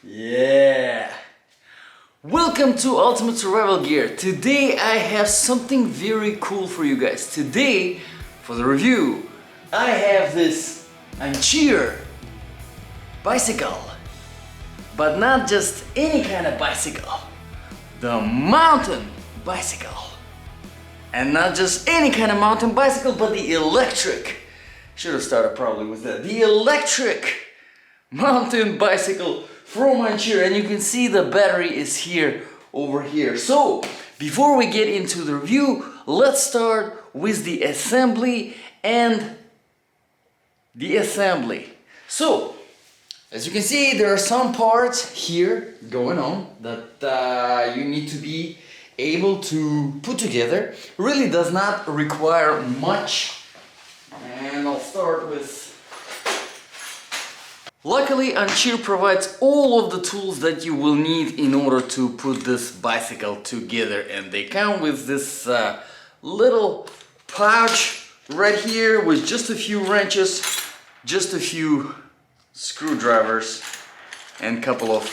Yeah! Welcome to Ultimate Survival Gear. Today I have something very cool for you guys. Today, for the review, I have this Ancheer bicycle. But not just any kind of bicycle. The mountain bicycle. And not just any kind of mountain bicycle, but the electric. Should have started probably with that. The electric mountain bicycle from Ancheer, and you can see the battery is here over here. So before we get into the review, let's start with the assembly So as you can see, there are some parts here going on that you need to be able to put together. Really does not require much, and I'll start with. Luckily, Ancheer provides all of the tools that you will need in order to put this bicycle together, and they come with this little pouch right here with just a few wrenches, just a few screwdrivers, and a couple of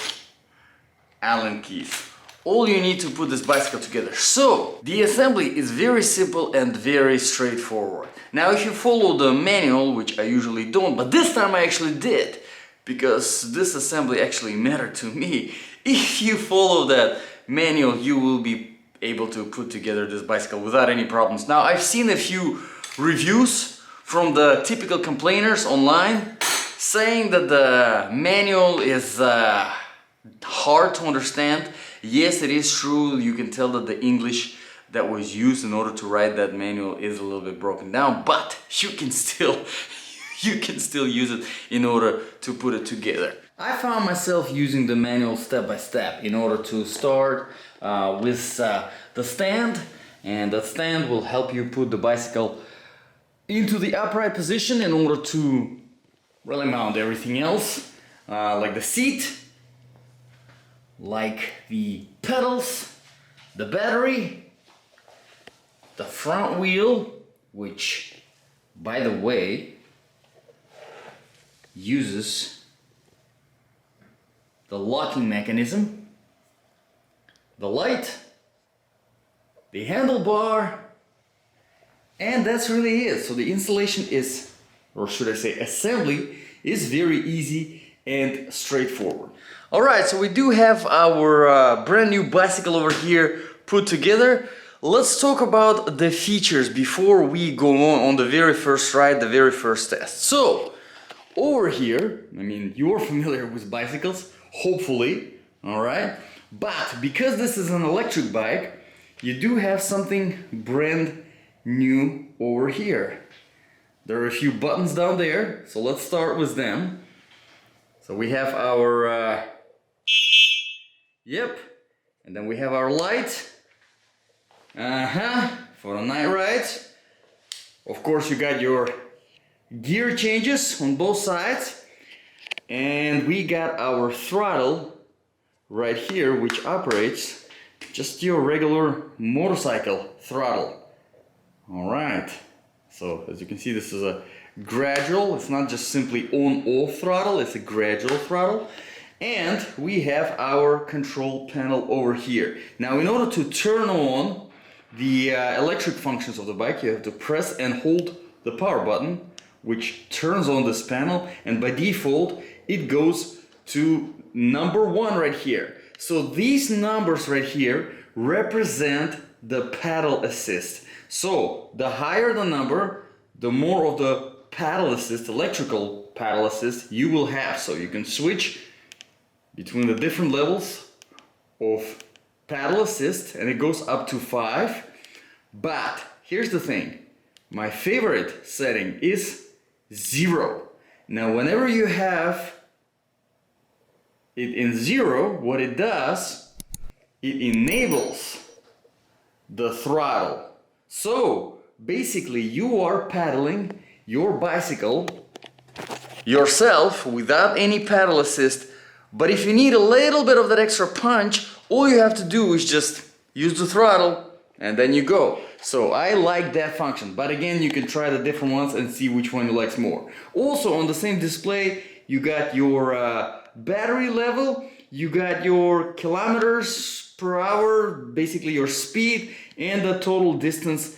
Allen keys. All you need to put this bicycle together. So the assembly is very simple and very straightforward. Now if you follow the manual, which I usually don't, but this time I actually did, because this assembly actually mattered to me. If you follow that manual, you will be able to put together this bicycle without any problems. Now, I've seen a few reviews from the typical complainers online saying that the manual is hard to understand. Yes, it is true. You can tell that the English that was used in order to write that manual is a little bit broken down, but you can still use it in order to put it together. I found myself using the manual step by step in order to start with the stand, and that stand will help you put the bicycle into the upright position in order to really mount everything else, like the seat, like the pedals, the battery, the front wheel, which, by the way, uses the locking mechanism, the light, the handlebar, and that's really it. So the installation is, or should I say assembly, is very easy and straightforward. Alright, so we do have our brand new bicycle over here put together. Let's talk about the features before we go on the very first ride, the very first test. So over here, I mean, you're familiar with bicycles, hopefully, alright? But because this is an electric bike, you do have something brand new over here. There are a few buttons down there, so let's start with them. So we have our, yep, and then we have our light, for the night rides. Of course, you got your gear changes on both sides, and we got our throttle right here, which operates just your regular motorcycle throttle. All right, so as you can see, this is a gradual, it's not just simply on-off throttle, it's a gradual throttle. And we have our control panel over here. Now, in order to turn on the electric functions of the bike, you have to press and hold the power button, which turns on this panel, and by default it goes to number 1 right here. So these numbers right here represent the paddle assist. So the higher the number, the more of the paddle assist, electrical paddle assist you will have. So you can switch between the different levels of paddle assist, and it goes up to 5. But here's the thing, my favorite setting is 0. Now, whenever you have it in 0, what it does, it enables the throttle. So basically, you are paddling your bicycle yourself without any paddle assist. But if you need a little bit of that extra punch, all you have to do is just use the throttle and then you go. So I like that function, but again, you can try the different ones and see which one you like more. Also on the same display, you got your battery level, you got your kilometers per hour, basically your speed, and the total distance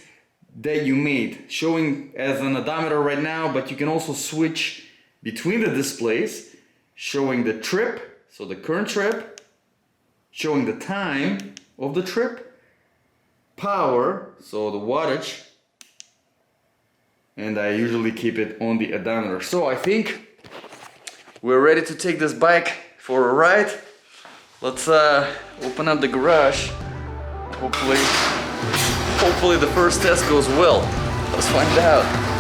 that you made, showing as an odometer right now, but you can also switch between the displays, showing the trip, so the current trip, showing the time of the trip, power, so the wattage, and I usually keep it on the odometer. So I think we're ready to take this bike for a ride. Let's open up the garage. Hopefully the first test goes well. Let's find out.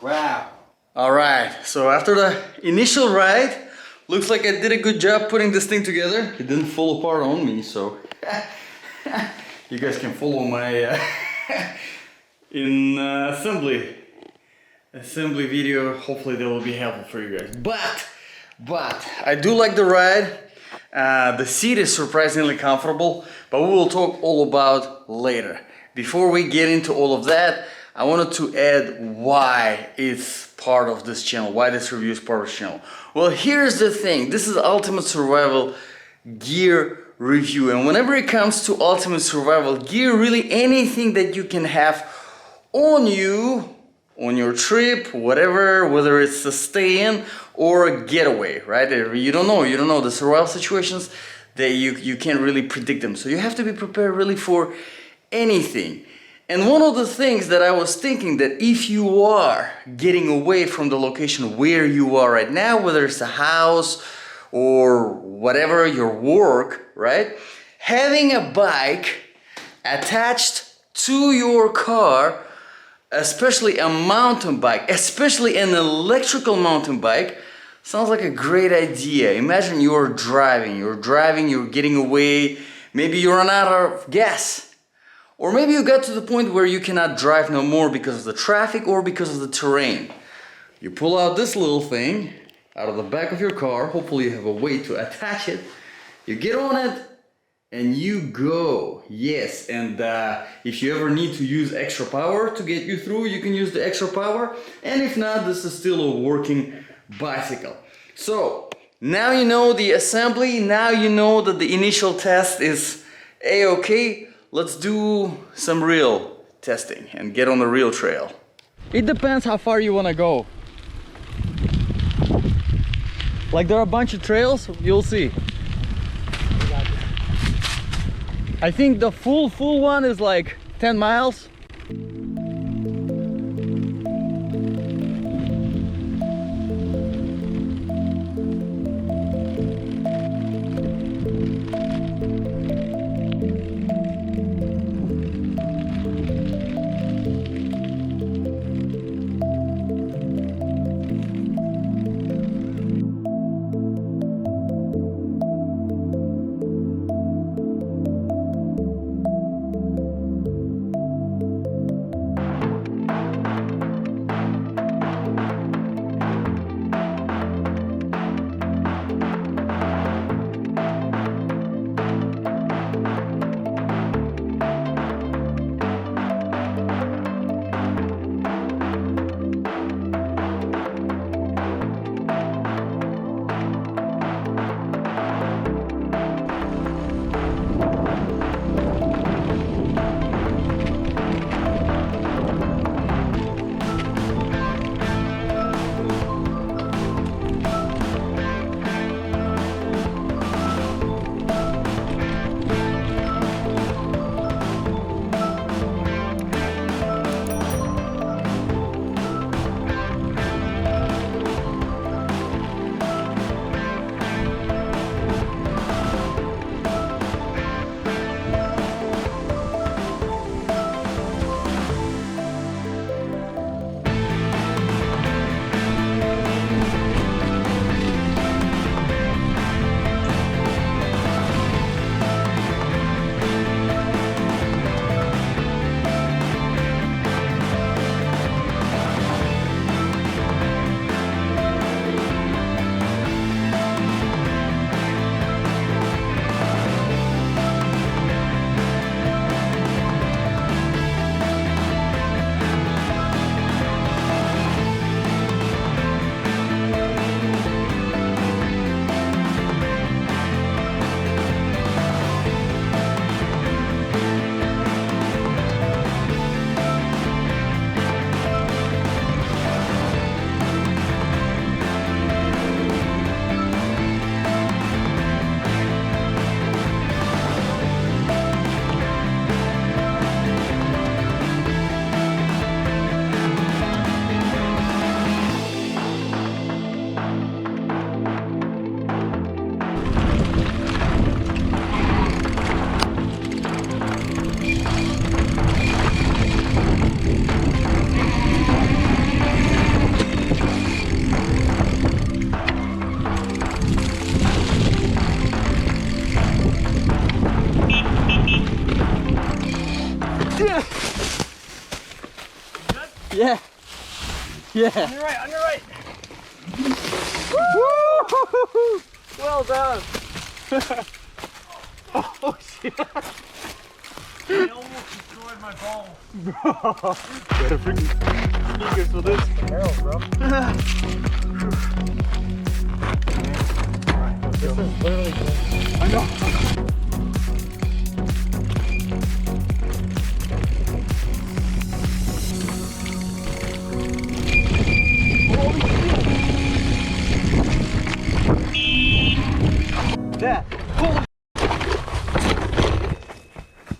Wow. Alright, so after the initial ride, looks like I did a good job putting this thing together. It didn't fall apart on me, so you guys can follow my assembly video. Hopefully that will be helpful for you guys. But I do like the ride. The seat is surprisingly comfortable, but we will talk all about later. Before we get into all of that, I wanted to add why it's part of this channel, why this review is part of this channel. Well, here's the thing. This is Ultimate Survival gear review, and whenever it comes to Ultimate Survival gear, really anything that you can have on you, on your trip, whatever, whether it's a stay-in or a getaway, right? You don't know the survival situations that you can't really predict them. So you have to be prepared really for anything. And one of the things that I was thinking, that if you are getting away from the location where you are right now, whether it's a house or whatever, your work, right? Having a bike attached to your car, especially a mountain bike, especially an electrical mountain bike, sounds like a great idea. Imagine you're driving, you're getting away, maybe you run out of gas. Or maybe you got to the point where you cannot drive no more because of the traffic or because of the terrain. You pull out this little thing out of the back of your car, hopefully you have a way to attach it. You get on it and you go. Yes, and if you ever need to use extra power to get you through, you can use the extra power. And if not, this is still a working bicycle. So now you know the assembly, now you know that the initial test is A-okay. Let's do some real testing and get on the real trail. It depends how far you want to go. Like there are a bunch of trails, you'll see. I think the full one is like 10 miles. Yeah. Yeah. On your right, on your right. Woo! Well done. Oh shit. I almost destroyed my balls. Bro, better freaking sneakers for this. Barrel, bro. This is literally good. I know. That. Holy.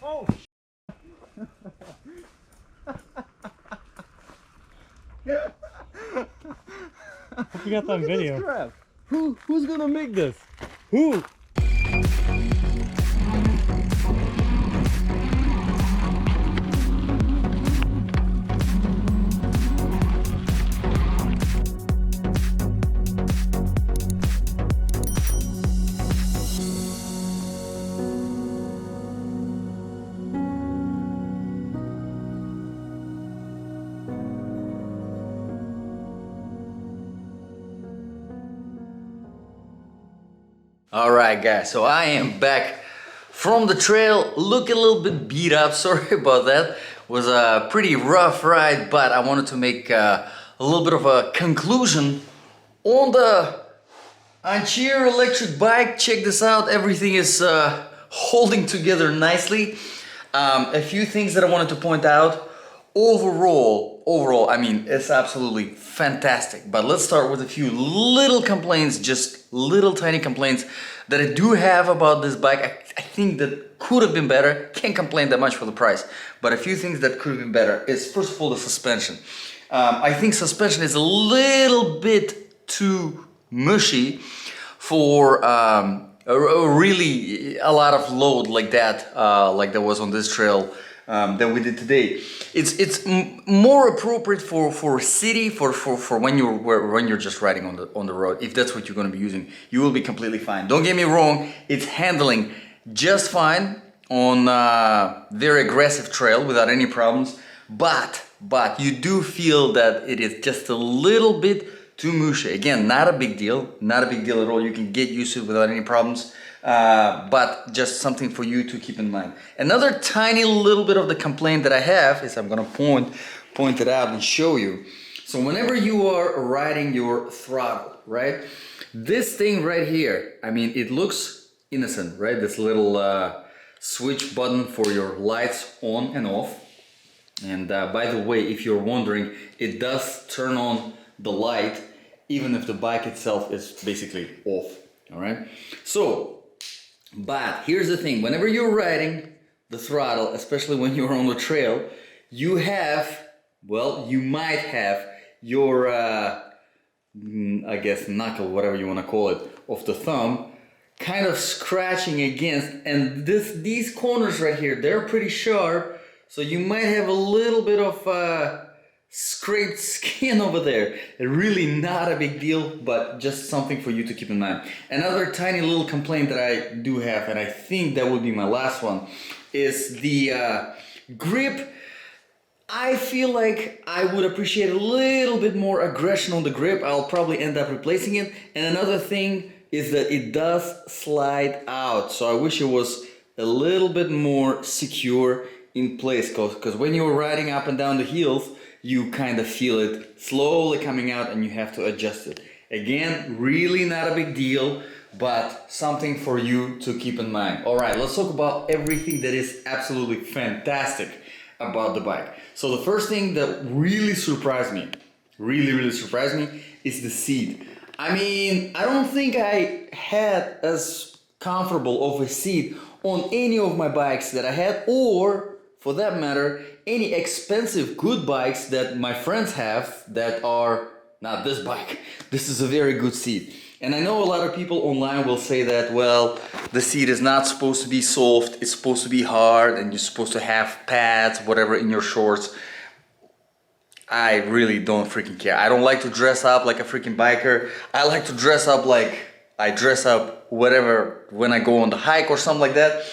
Oh. Hope you got that on video. This crap. Who's gonna make this? Who? Alright guys, so I am back from the trail, looking a little bit beat up, sorry about that. It was a pretty rough ride, but I wanted to make a little bit of a conclusion on the Ancheer electric bike. Check this out, everything is holding together nicely. A few things that I wanted to point out. Overall, I mean, it's absolutely fantastic. But let's start with a few little complaints, just little tiny complaints that I do have about this bike. I think that could have been better. Can't complain that much for the price. But a few things that could have been better is, first of all, the suspension. I think suspension is a little bit too mushy for really a lot of load like that, like there was on this trail that we did today. It's more appropriate for city, for when you're just riding on the road. If that's what you're going to be using, you will be completely fine. Don't get me wrong, it's handling just fine on very aggressive trail without any problems. But you do feel that it is just a little bit too mushy. Again, not a big deal at all. You can get used to it without any problems. But just something for you to keep in mind. Another tiny little bit of the complaint that I have is, I'm gonna point it out and show you. So whenever you are riding your throttle, right? This thing right here, I mean, it looks innocent, right? This little switch button for your lights on and off. And by the way, if you're wondering, it does turn on the light even if the bike itself is basically off, all right? So, but here's the thing, whenever you're riding the throttle, especially when you're on the trail, you have, well, you might have your, I guess, knuckle, whatever you want to call it, of the thumb, kind of scratching against, and these corners right here, they're pretty sharp, so you might have a little bit of scraped skin over there. Really not a big deal, but just something for you to keep in mind. Another tiny little complaint that I do have, and I think that would be my last one, is the grip. I feel like I would appreciate a little bit more aggression on the grip. I'll probably end up replacing it. And another thing is that it does slide out, so I wish it was a little bit more secure in place, because when you're riding up and down the hills, you kind of feel it slowly coming out and you have to adjust it. Again, really not a big deal, but something for you to keep in mind. All right, let's talk about everything that is absolutely fantastic about the bike. So the first thing that really surprised me, really surprised me, is the seat. I mean, I don't think I had as comfortable of a seat on any of my bikes that I had, or for that matter, any expensive good bikes that my friends have that are not this bike. This is a very good seat. And I know a lot of people online will say that, well, the seat is not supposed to be soft, it's supposed to be hard, and you're supposed to have pads, whatever, in your shorts. I really don't freaking care. I don't like to dress up like a freaking biker. I like to dress up like I dress up whatever when I go on the hike or something like that.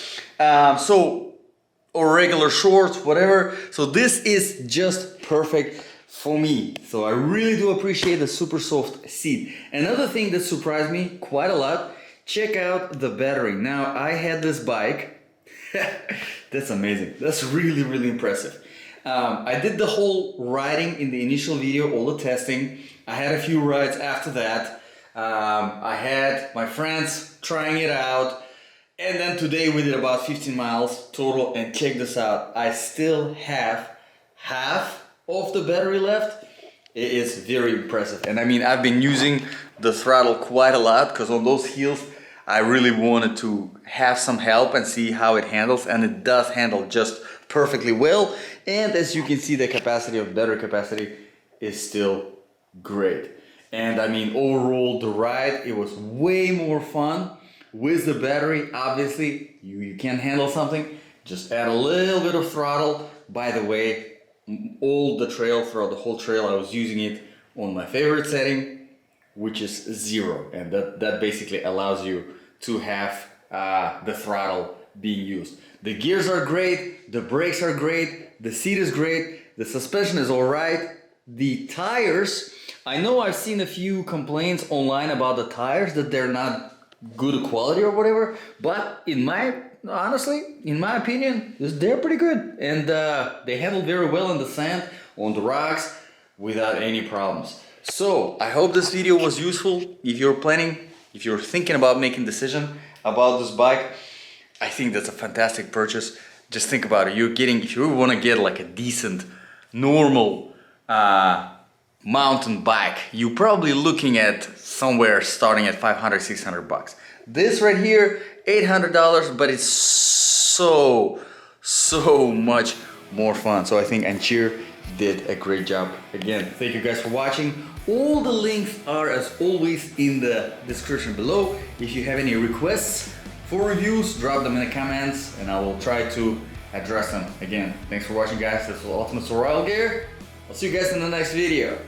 Or regular shorts, whatever. So this is just perfect for me. So I really do appreciate the super soft seat. Another thing that surprised me quite a lot, check out the battery. Now I had this bike. That's amazing. That's really, really impressive. I did the whole riding in the initial video, all the testing. I had a few rides after that. I had my friends trying it out. And then today we did about 15 miles total, and check this out. I still have half of the battery left. It is very impressive. And I mean, I've been using the throttle quite a lot because on those hills, I really wanted to have some help and see how it handles, and it does handle just perfectly well. And as you can see, the capacity of battery capacity is still great. And I mean, overall, the ride, it was way more fun. With the battery, obviously, you can handle something. Just add a little bit of throttle. By the way, all the trail, throughout the whole trail, I was using it on my favorite setting, which is 0. And that basically allows you to have the throttle being used. The gears are great, the brakes are great, the seat is great, the suspension is alright. The tires, I know I've seen a few complaints online about the tires, that they're not good quality or whatever, but honestly, in my opinion, they're pretty good. And they handle very well in the sand, on the rocks, without any problems. So I hope this video was useful. If you're thinking about making a decision about this bike, I think that's a fantastic purchase. Just think about it. If you want to get like a decent, normal mountain bike, you're probably looking at somewhere starting at 500, 600 bucks. This right here, $800, but it's so much more fun. So I think Ancheer did a great job. Again, thank you guys for watching. All the links are, as always, in the description below. If you have any requests for reviews, drop them in the comments and I will try to address them. Again, thanks for watching, guys. This was Ultimate Survival Gear. I'll see you guys in the next video.